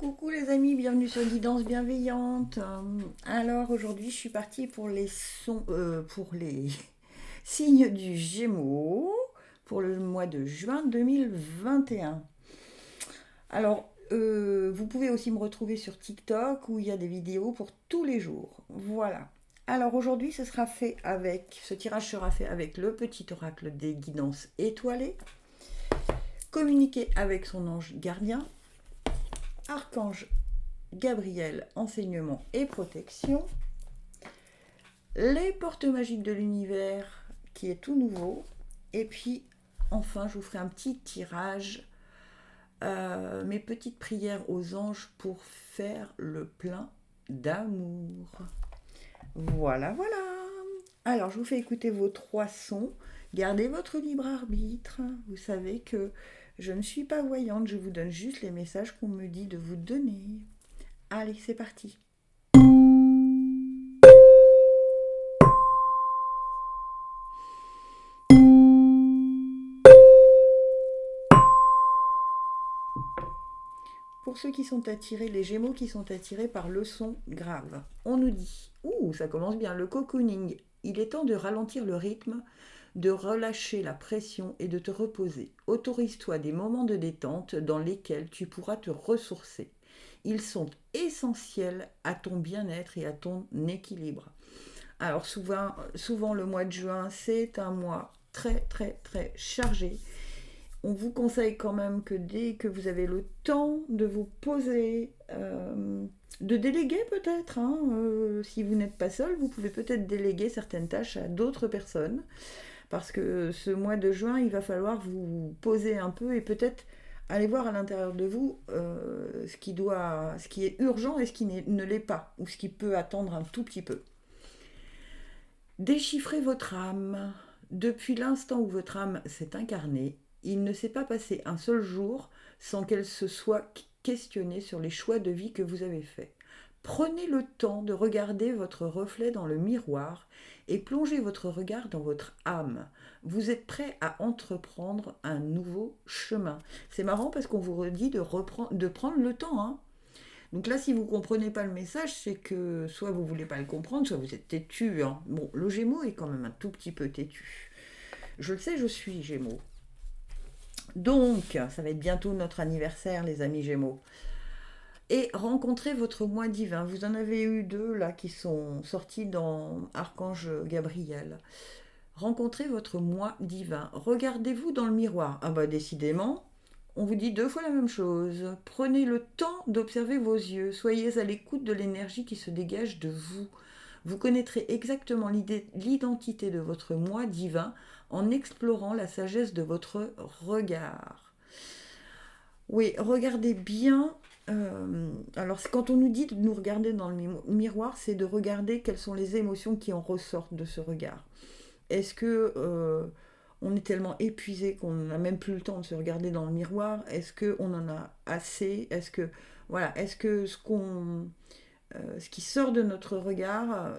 Coucou les amis, bienvenue sur Guidance Bienveillante. Alors aujourd'hui je suis partie pour les signes du Gémeaux pour le mois de juin 2021. Alors vous pouvez aussi me retrouver sur TikTok où il y a des vidéos pour tous les jours. Voilà. Alors aujourd'hui ce tirage sera fait avec le petit oracle des guidances étoilées, communiquer avec son ange gardien, archange Gabriel, enseignement et protection, les portes magiques de l'univers qui est tout nouveau, et puis enfin je vous ferai un petit tirage, mes petites prières aux anges pour faire le plein d'amour. Voilà, voilà. Alors je vous fais écouter vos trois sons, gardez votre libre arbitre, vous savez que je ne suis pas voyante, je vous donne juste les messages qu'on me dit de vous donner. Allez, c'est parti. Pour ceux qui sont attirés, les Gémeaux qui sont attirés par le son grave, on nous dit, ça commence bien, le cocooning. Il est temps de ralentir le rythme, de relâcher la pression et de te reposer. Autorise-toi des moments de détente dans lesquels tu pourras te ressourcer. Ils sont essentiels à ton bien-être et à ton équilibre. Alors souvent le mois de juin, c'est un mois très très très chargé. On vous conseille quand même que dès que vous avez le temps de vous poser, de déléguer peut-être, si vous n'êtes pas seul, vous pouvez peut-être déléguer certaines tâches à d'autres personnes, parce que ce mois de juin, il va falloir vous poser un peu et peut-être aller voir à l'intérieur de vous ce qui est urgent et ce qui ne l'est pas, ou ce qui peut attendre un tout petit peu. Déchiffrez votre âme. Depuis l'instant où votre âme s'est incarnée, il ne s'est pas passé un seul jour sans qu'elle se soit questionnée sur les choix de vie que vous avez faits. Prenez le temps de regarder votre reflet dans le miroir et plongez votre regard dans votre âme. Vous êtes prêt à entreprendre un nouveau chemin. C'est marrant parce qu'on vous redit de prendre le temps. Donc là, si vous ne comprenez pas le message, c'est que soit vous ne voulez pas le comprendre, soit vous êtes têtu. Bon, le Gémeaux est quand même un tout petit peu têtu. Je le sais, je suis Gémeaux. Donc, ça va être bientôt notre anniversaire, les amis Gémeaux. Et rencontrez votre moi divin. Vous en avez eu deux là qui sont sortis dans Archange Gabriel. Rencontrez votre moi divin. Regardez-vous dans le miroir. Ah bah décidément, on vous dit deux fois la même chose. Prenez le temps d'observer vos yeux. Soyez à l'écoute de l'énergie qui se dégage de vous. Vous connaîtrez exactement l'identité de votre moi divin en explorant la sagesse de votre regard. Oui, regardez bien. Alors, quand on nous dit de nous regarder dans le miroir, c'est de regarder quelles sont les émotions qui en ressortent de ce regard. Est-ce que on est tellement épuisé qu'on n'a même plus le temps de se regarder dans le miroir? Est-ce qu'on en a assez? Est-ce que ce qui sort de notre regard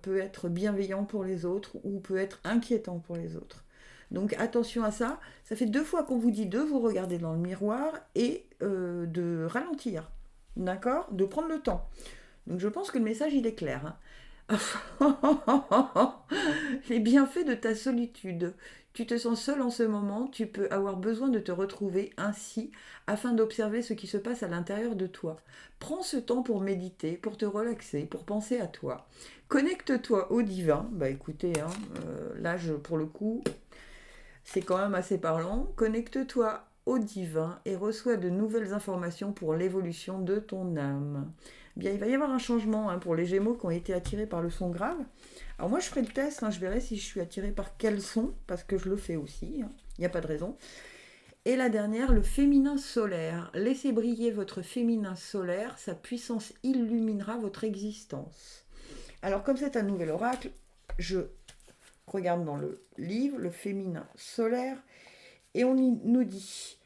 peut être bienveillant pour les autres ou peut être inquiétant pour les autres? Donc attention à ça. Ça fait deux fois qu'on vous dit de vous regarder dans le miroir et de ralentir. D'accord? De prendre le temps. Donc je pense que le message il est clair. Les bienfaits de ta solitude. Tu te sens seul en ce moment, tu peux avoir besoin de te retrouver ainsi afin d'observer ce qui se passe à l'intérieur de toi. Prends ce temps pour méditer, pour te relaxer, pour penser à toi. Connecte-toi au divin. Bah écoutez, pour le coup, c'est quand même assez parlant. Connecte-toi au divin et reçois de nouvelles informations pour l'évolution de ton âme. Bien, il va y avoir un changement pour les Gémeaux qui ont été attirés par le son grave. Alors moi, je ferai le test, je verrai si je suis attirée par quel son, parce que je le fais aussi, il n'y a pas de raison. Et la dernière, le féminin solaire. Laissez briller votre féminin solaire, sa puissance illuminera votre existence. Alors comme c'est un nouvel oracle, je regarde dans le livre, le féminin solaire, et on nous dit: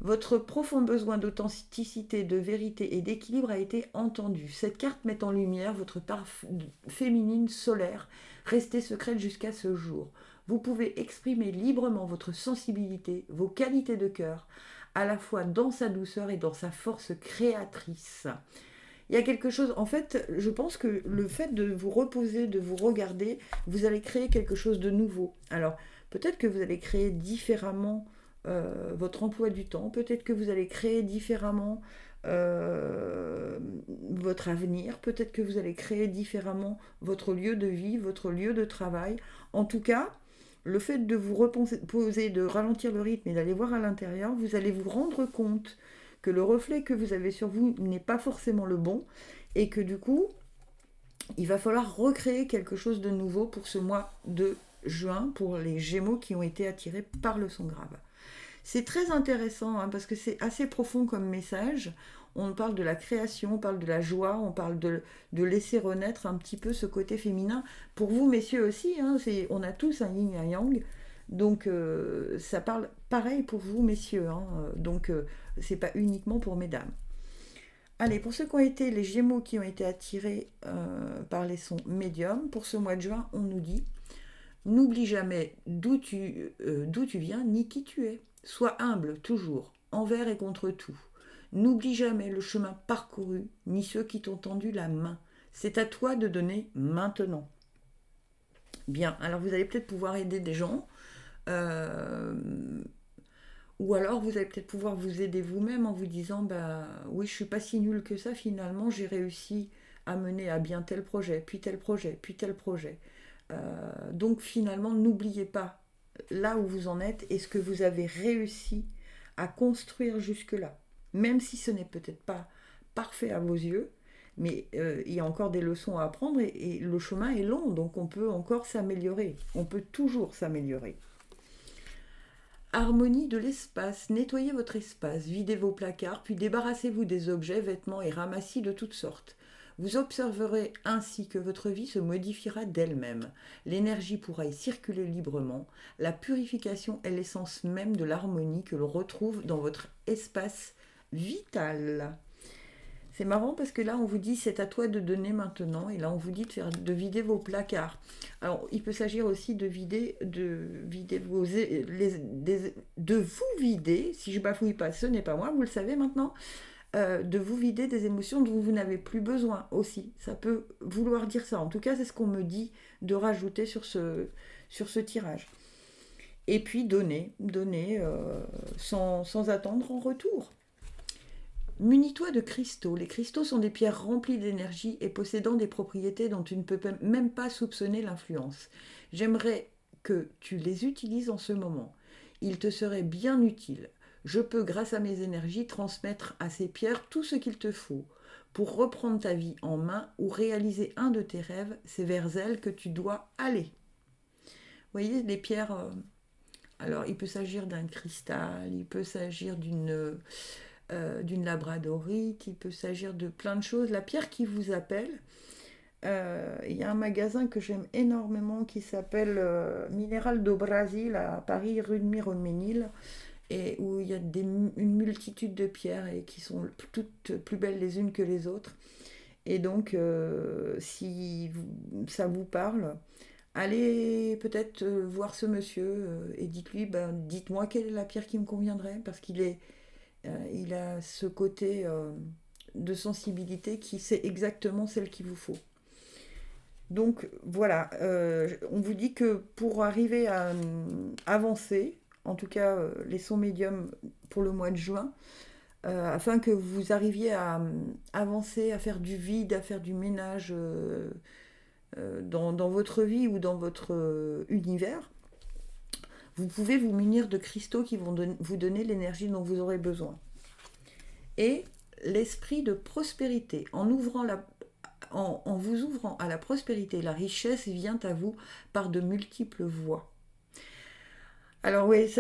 votre profond besoin d'authenticité, de vérité et d'équilibre a été entendu. Cette carte met en lumière votre part féminine solaire, restée secrète jusqu'à ce jour. Vous pouvez exprimer librement votre sensibilité, vos qualités de cœur, à la fois dans sa douceur et dans sa force créatrice. Il y a quelque chose, en fait, je pense que le fait de vous reposer, de vous regarder, vous allez créer quelque chose de nouveau. Alors, peut-être que vous allez créer différemment votre emploi du temps, peut-être que vous allez créer différemment euh, votre avenir, peut-être que vous allez créer différemment votre lieu de vie, votre lieu de travail. En tout cas, le fait de vous reposer, de ralentir le rythme et d'aller voir à l'intérieur, vous allez vous rendre compte que le reflet que vous avez sur vous n'est pas forcément le bon et que du coup, il va falloir recréer quelque chose de nouveau pour ce mois de juin, pour les Gémeaux qui ont été attirés par le son grave. C'est très intéressant hein, parce que c'est assez profond comme message. On parle de la création, on parle de la joie, on parle de laisser renaître un petit peu ce côté féminin. Pour vous, messieurs aussi, hein, on a tous un yin et un yang. Donc ça parle pareil pour vous, messieurs. Hein, donc c'est pas uniquement pour mesdames. Allez, pour ceux qui ont été les Gémeaux qui ont été attirés par les sons médiums, pour ce mois de juin, on nous dit n'oublie jamais d'où tu viens ni qui tu es. Sois humble toujours, envers et contre tout. N'oublie jamais le chemin parcouru, ni ceux qui t'ont tendu la main. C'est à toi de donner maintenant. Bien, alors vous allez peut-être pouvoir aider des gens, euh, ou alors vous allez peut-être pouvoir vous aider vous-même en vous disant, bah oui, je suis pas si nulle que ça finalement, j'ai réussi à mener à bien tel projet, puis tel projet, puis tel projet. Donc finalement, n'oubliez pas là où vous en êtes et ce que vous avez réussi à construire jusque-là. Même si ce n'est peut-être pas parfait à vos yeux, mais il y a encore des leçons à apprendre et le chemin est long, donc on peut encore s'améliorer. On peut toujours s'améliorer. Harmonie de l'espace. Nettoyez votre espace, videz vos placards, puis débarrassez-vous des objets, vêtements et ramassis de toutes sortes. Vous observerez ainsi que votre vie se modifiera d'elle-même. L'énergie pourra y circuler librement. La purification est l'essence même de l'harmonie que l'on retrouve dans votre espace vital. C'est marrant parce que là on vous dit c'est à toi de donner maintenant et là on vous dit de vider vos placards. Alors il peut s'agir aussi de vider de vous vider, si je bafouille pas ce n'est pas moi, vous le savez maintenant, de vous vider des émotions dont vous n'avez plus besoin aussi. Ça peut vouloir dire ça. En tout cas, c'est ce qu'on me dit de rajouter sur ce tirage. Et puis donner sans attendre en retour. Munis-toi de cristaux. Les cristaux sont des pierres remplies d'énergie et possédant des propriétés dont tu ne peux même pas soupçonner l'influence. J'aimerais que tu les utilises en ce moment. Ils te seraient bien utiles. Je peux, grâce à mes énergies, transmettre à ces pierres tout ce qu'il te faut. Pour reprendre ta vie en main ou réaliser un de tes rêves, c'est vers elles que tu dois aller. Vous voyez, les pierres... alors, il peut s'agir d'un cristal, il peut s'agir d'une labradorite, il peut s'agir de plein de choses. La pierre qui vous appelle, il y a un magasin que j'aime énormément qui s'appelle Mineral do Brasil à Paris, rue de Miromesnil, et où il y a une multitude de pierres et qui sont toutes plus belles les unes que les autres. Et donc, si ça vous parle, allez peut-être voir ce monsieur et dites-lui, dites-moi quelle est la pierre qui me conviendrait, parce il a ce côté de sensibilité qui sait exactement celle qu'il vous faut. Donc voilà, on vous dit que pour arriver à avancer, en tout cas les sons médiums pour le mois de juin, afin que vous arriviez à avancer, à faire du vide, à faire du ménage dans votre vie ou dans votre univers, vous pouvez vous munir de cristaux qui vont vous donner l'énergie dont vous aurez besoin. Et l'esprit de prospérité, en vous ouvrant à la prospérité, la richesse vient à vous par de multiples voies. Alors oui,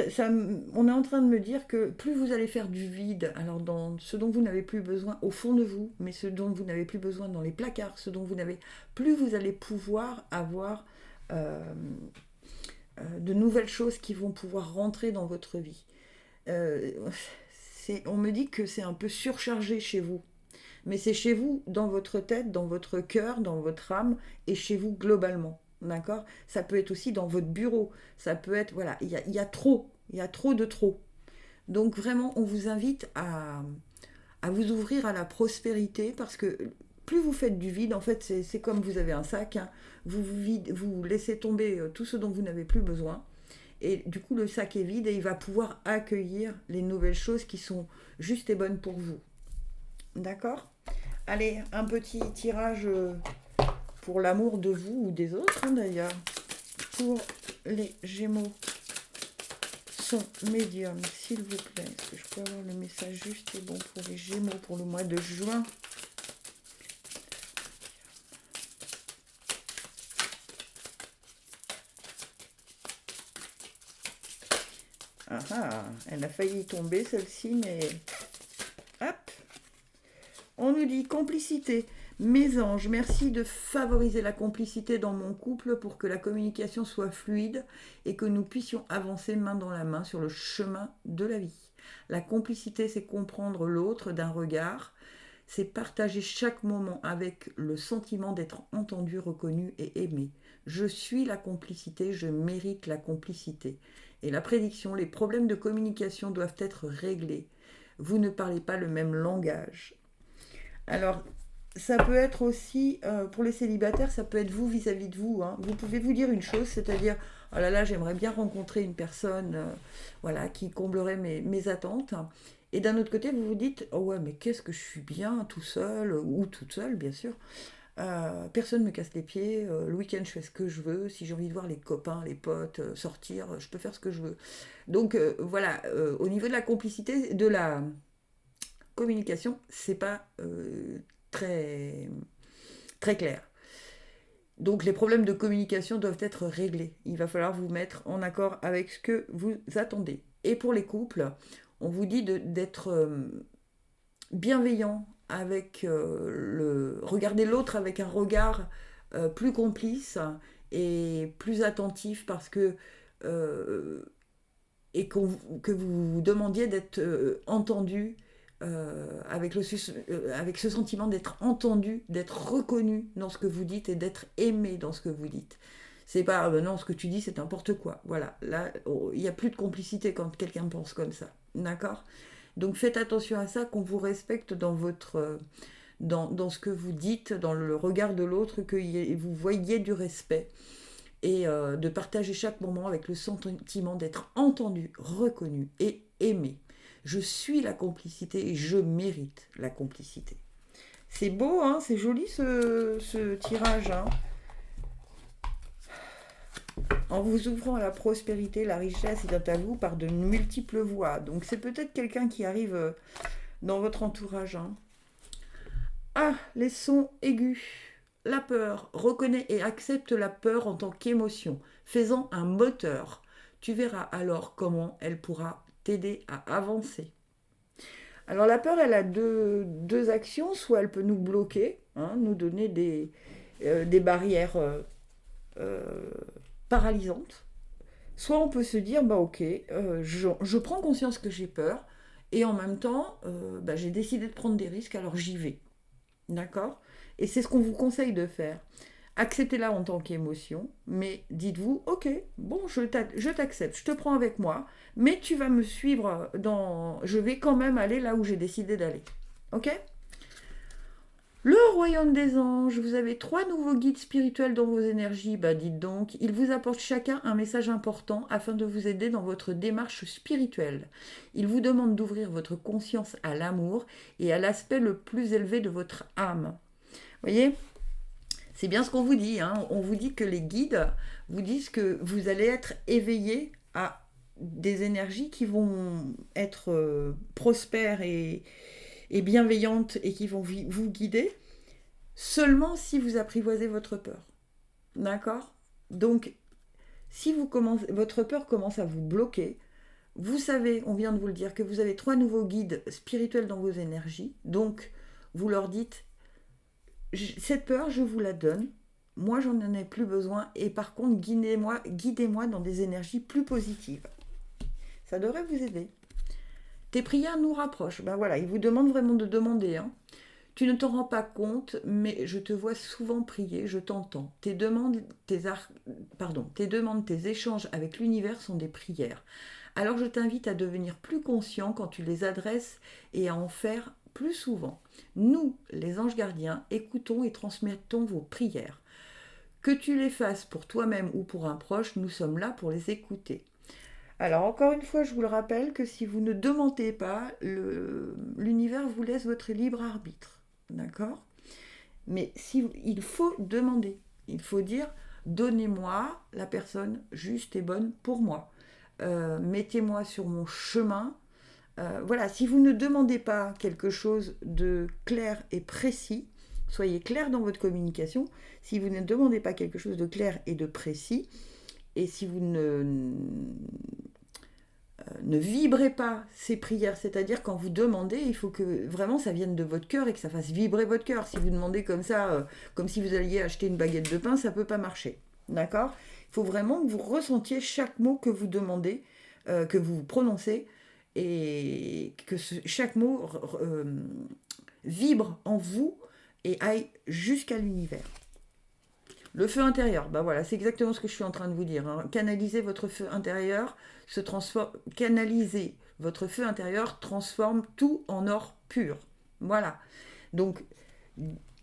on est en train de me dire que plus vous allez faire du vide, alors dans ce dont vous n'avez plus besoin au fond de vous, mais ce dont vous n'avez plus besoin dans les placards, plus vous allez pouvoir avoir de nouvelles choses qui vont pouvoir rentrer dans votre vie. On me dit que c'est un peu surchargé chez vous, mais c'est chez vous, dans votre tête, dans votre cœur, dans votre âme, et chez vous globalement. D'accord ? Ça peut être aussi dans votre bureau. Ça peut être, voilà, il y a trop de trop. Donc vraiment, on vous invite à vous ouvrir à la prospérité parce que plus vous faites du vide, en fait, c'est comme vous avez un sac, hein, vous laissez tomber tout ce dont vous n'avez plus besoin. Et du coup, le sac est vide et il va pouvoir accueillir les nouvelles choses qui sont justes et bonnes pour vous. D'accord? Allez, un petit tirage pour l'amour de vous ou des autres, hein, d'ailleurs. Pour les Gémeaux, son médium, s'il vous plaît. Est-ce que je peux avoir le message juste et bon pour les Gémeaux pour le mois de juin? Ah ah, elle a failli tomber celle-ci, mais hop. On nous dit complicité. Mes anges, merci de favoriser la complicité dans mon couple pour que la communication soit fluide et que nous puissions avancer main dans la main sur le chemin de la vie. La complicité, c'est comprendre l'autre d'un regard, c'est partager chaque moment avec le sentiment d'être entendu, reconnu et aimé. Je suis la complicité, je mérite la complicité. Et la prédiction, les problèmes de communication doivent être réglés. Vous ne parlez pas le même langage. Alors, ça peut être aussi, pour les célibataires, ça peut être vous vis-à-vis de vous, hein. Vous pouvez vous dire une chose, c'est-à-dire, oh là là, j'aimerais bien rencontrer une personne voilà, qui comblerait mes attentes. Et d'un autre côté, vous vous dites, oh ouais, mais qu'est-ce que je suis bien tout seul, ou toute seule, bien sûr. Personne ne me casse les pieds, le week-end je fais ce que je veux, si j'ai envie de voir les copains, les potes, sortir, je peux faire ce que je veux. Donc voilà, au niveau de la complicité, de la communication, c'est pas très, très clair. Donc les problèmes de communication doivent être réglés. Il va falloir vous mettre en accord avec ce que vous attendez. Et pour les couples, on vous dit d'être bienveillant avec regarder l'autre avec un regard plus complice et plus attentif parce que et que vous demandiez d'être entendu avec ce sentiment d'être entendu, d'être reconnu dans ce que vous dites et d'être aimé dans ce que vous dites. C'est pas non, ce que tu dis c'est n'importe quoi. Voilà, là il n'y a plus de complicité quand quelqu'un pense comme ça. D'accord? Donc faites attention à ça, qu'on vous respecte dans votre dans ce que vous dites, dans le regard de l'autre, que vous voyez du respect et de partager chaque moment avec le sentiment d'être entendu, reconnu et aimé. Je suis la complicité et je mérite la complicité. C'est beau, hein, c'est joli ce tirage. Hein. En vous ouvrant à la prospérité, la richesse est à vous par de multiples voies. Donc c'est peut-être quelqu'un qui arrive dans votre entourage. Hein. Ah, les sons aigus. La peur. Reconnais et accepte la peur en tant qu'émotion, faisant un moteur. Tu verras alors comment elle pourra t'aider à avancer. Alors la peur, elle a deux actions. Soit elle peut nous bloquer, hein, nous donner des barrières paralysantes. Soit on peut se dire, bah ok, je prends conscience que j'ai peur, et en même temps, j'ai décidé de prendre des risques, alors j'y vais. D'accord? Et c'est ce qu'on vous conseille de faire. Acceptez-la en tant qu'émotion, mais dites-vous, ok, bon, je t'accepte, je te prends avec moi, mais tu vas me suivre je vais quand même aller là où j'ai décidé d'aller. Ok? Le royaume des anges, vous avez 3 nouveaux guides spirituels dans vos énergies, dites donc, ils vous apportent chacun un message important afin de vous aider dans votre démarche spirituelle. Ils vous demandent d'ouvrir votre conscience à l'amour et à l'aspect le plus élevé de votre âme. Voyez, c'est bien ce qu'on vous dit. Hein. On vous dit que les guides vous disent que vous allez être éveillé à des énergies qui vont être prospères et bienveillantes et qui vont vous guider seulement si vous apprivoisez votre peur. D'accord? Donc, si votre peur commence à vous bloquer, vous savez, on vient de vous le dire, que vous avez 3 nouveaux guides spirituels dans vos énergies. Donc, vous leur dites, cette peur, je vous la donne. Moi, j'en ai plus besoin. Et par contre, guidez-moi dans des énergies plus positives. Ça devrait vous aider. Tes prières nous rapprochent. Ben voilà, ils vous demandent vraiment de demander. Hein. Tu ne t'en rends pas compte, mais je te vois souvent prier, je t'entends. Tes demandes, tes échanges avec l'univers sont des prières. Alors je t'invite à devenir plus conscient quand tu les adresses et à en faire plus souvent. Nous, les anges gardiens, écoutons et transmettons vos prières. Que tu les fasses pour toi-même ou pour un proche, nous sommes là pour les écouter. Alors encore une fois, je vous le rappelle que si vous ne demandez pas, l'univers vous laisse votre libre arbitre. D'accord? Mais il faut demander. Il faut dire, donnez-moi la personne juste et bonne pour moi. Mettez-moi sur mon chemin. Voilà, si vous ne demandez pas quelque chose de clair et précis, soyez clair dans votre communication. Si vous ne demandez pas quelque chose de clair et de précis, et si vous ne vibrez pas ces prières, c'est-à-dire quand vous demandez, il faut que vraiment ça vienne de votre cœur et que ça fasse vibrer votre cœur. Si vous demandez comme ça, comme si vous alliez acheter une baguette de pain, ça ne peut pas marcher. D'accord? Il faut vraiment que vous ressentiez chaque mot que vous demandez, que vous prononcez, et que chaque mot vibre en vous et aille jusqu'à l'univers. Le feu intérieur, bah voilà, c'est exactement ce que je suis en train de vous dire. Hein. Canaliser votre feu intérieur transforme tout en or pur. Voilà. Donc,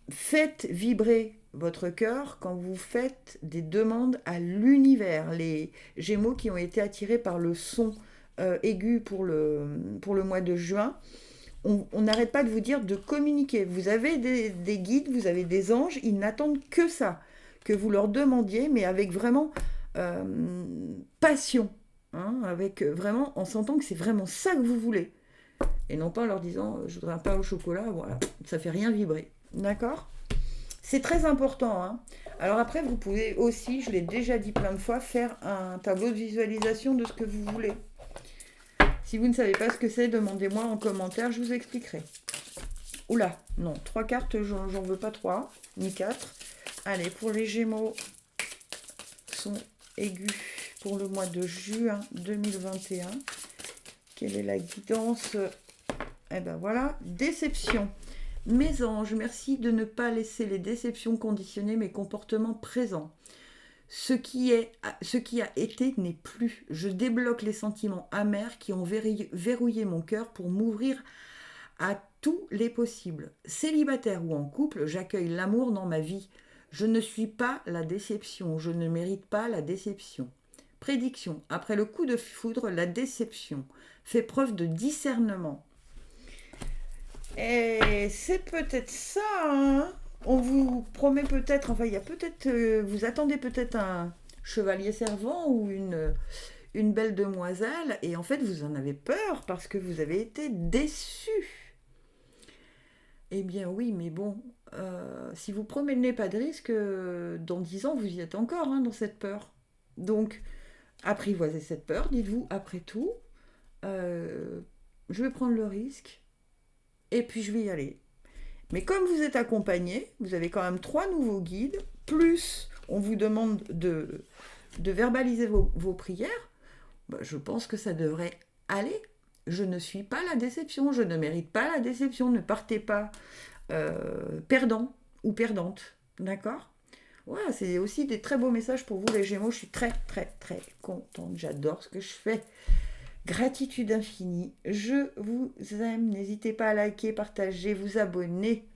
faites vibrer votre cœur quand vous faites des demandes à l'univers. Les Gémeaux qui ont été attirés par le son aigu pour le mois de juin, on n'arrête pas de vous dire de communiquer. Vous avez des guides, vous avez des anges, ils n'attendent que ça, que vous leur demandiez, mais avec vraiment passion, hein, avec vraiment en sentant que c'est vraiment ça que vous voulez, et non pas en leur disant je voudrais un pain au chocolat, voilà, ça fait rien vibrer, d'accord? C'est très important, hein. Alors après, vous pouvez aussi, je l'ai déjà dit plein de fois, faire un tableau de visualisation de ce que vous voulez. Si vous ne savez pas ce que c'est, demandez-moi en commentaire, je vous expliquerai. Oula, non, 3 cartes, j'en veux pas 3, ni 4. Allez, pour les Gémeaux, son aigus pour le mois de juin 2021. Quelle est la guidance? Eh ben voilà, déception. Mes anges, merci de ne pas laisser les déceptions conditionner mes comportements présents. Ce qui a été n'est plus. Je débloque les sentiments amers qui ont verrouillé mon cœur pour m'ouvrir à tous les possibles. Célibataire ou en couple, j'accueille l'amour dans ma vie. Je ne suis pas la déception, je ne mérite pas la déception. Prédiction. Après le coup de foudre, la déception fait preuve de discernement. Et c'est peut-être ça, hein. On vous promet peut-être, enfin il y a peut-être, vous attendez peut-être un chevalier servant ou une belle demoiselle, et en fait vous en avez peur parce que vous avez été déçus. Eh bien oui, mais bon, si vous promenez pas de risque, dans 10 ans vous y êtes encore, hein, dans cette peur. Donc apprivoisez cette peur, dites-vous, après tout, je vais prendre le risque, et puis je vais y aller. Mais comme vous êtes accompagné, vous avez quand même 3 nouveaux guides, plus on vous demande de verbaliser vos prières, bah, je pense que ça devrait aller. Je ne suis pas la déception, je ne mérite pas la déception, ne partez pas perdant ou perdante, d'accord? Voilà, c'est aussi des très beaux messages pour vous les Gémeaux, je suis très très très contente, j'adore ce que je fais. Gratitude infinie, je vous aime, n'hésitez pas à liker, partager, vous abonner.